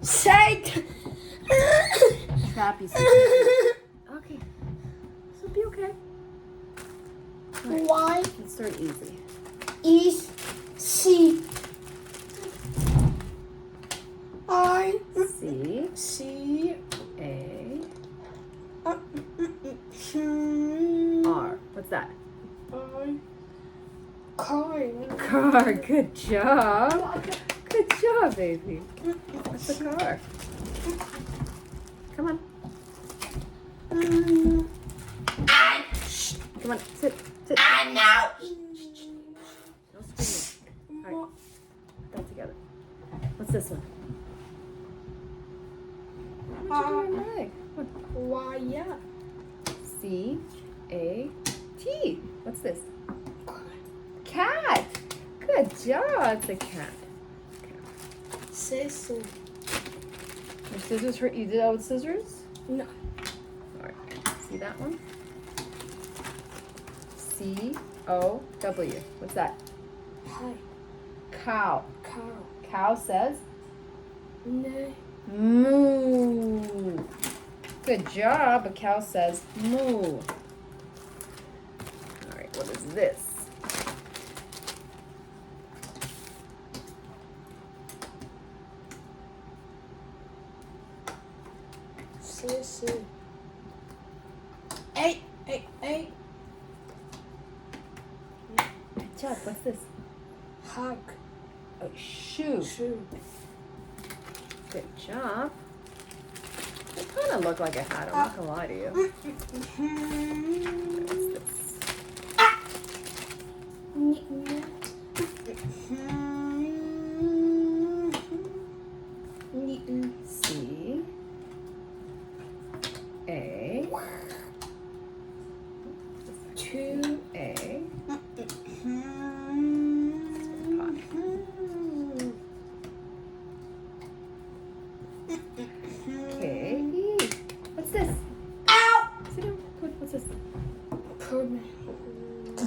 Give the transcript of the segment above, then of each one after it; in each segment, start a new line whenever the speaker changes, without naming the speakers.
Shake.
Trappy. Okay. This will be okay. Right.
Y
Let's start easy.
E C I
C
C
A
R.
R. What's that?
Car.
Car. Good job. Good job, baby. That's a car. Come on. Come on. Sit. Sit.
No.
No screaming. All right. Put that together. What's this one? What you doing right? Come
Y. Yeah.
on. C-A-T. What's this? Cat. Good job. It's a cat.
Scissors.
Your scissors hurt. You did that with scissors?
No.
All right. See that one? C-O-W. What's that?
Hi.
Cow.
Cow.
Cow says
No.
moo. Good job. A cow says moo. All right. What is this?
Scissors. Eight.
Good job. What's this?
Hug.
A shoe.
Shoe.
Good job. It kind of looked like a hat. I'm not gonna lie to you. What's this? C A 2A K E. What's this?
Ow!
Sit down. What's this?
Pudding.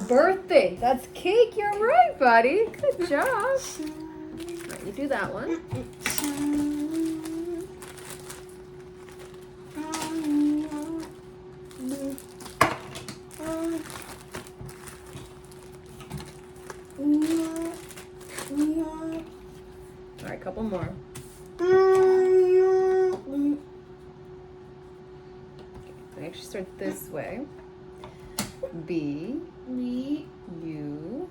Birthday. That's cake. You're right, buddy. Good job. All right, you do that one. All right, couple more. I actually start this way. B U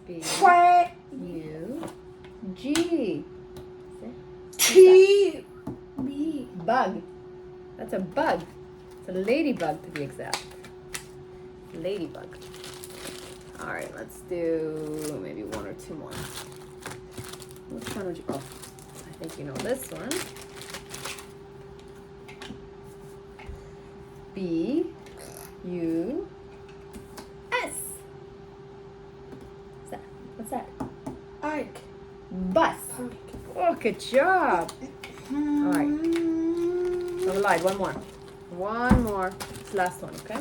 B U G.
T B.
Bug. That's a bug. It's a ladybug to be exact. Ladybug. All right, let's do maybe one or two more. Which one would you? Oh, I think you know this one. B U S. What's that?
Ike.
Bus. Oh, good job. All right. So lied. One more. One more. It's the last one, okay?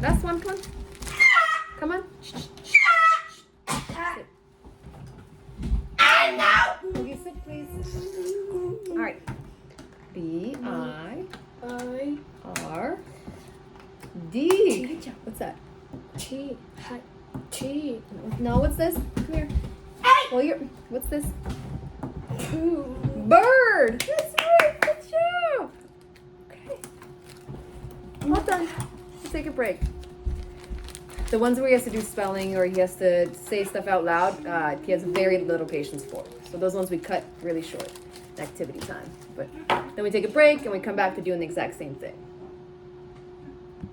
Last one. Come on. Come on. Sit. Will you sit, please? All right. B I R D. What's that?
T. T.
No, what's this? Come here. Well, what's this?
Two.
Bird. That's right. Good job. Okay. Well done. Let's take a break. The ones where he has to do spelling or he has to say stuff out loud, he has very little patience for. So those ones we cut really short, activity time. But then we take a break and we come back to doing the exact same thing.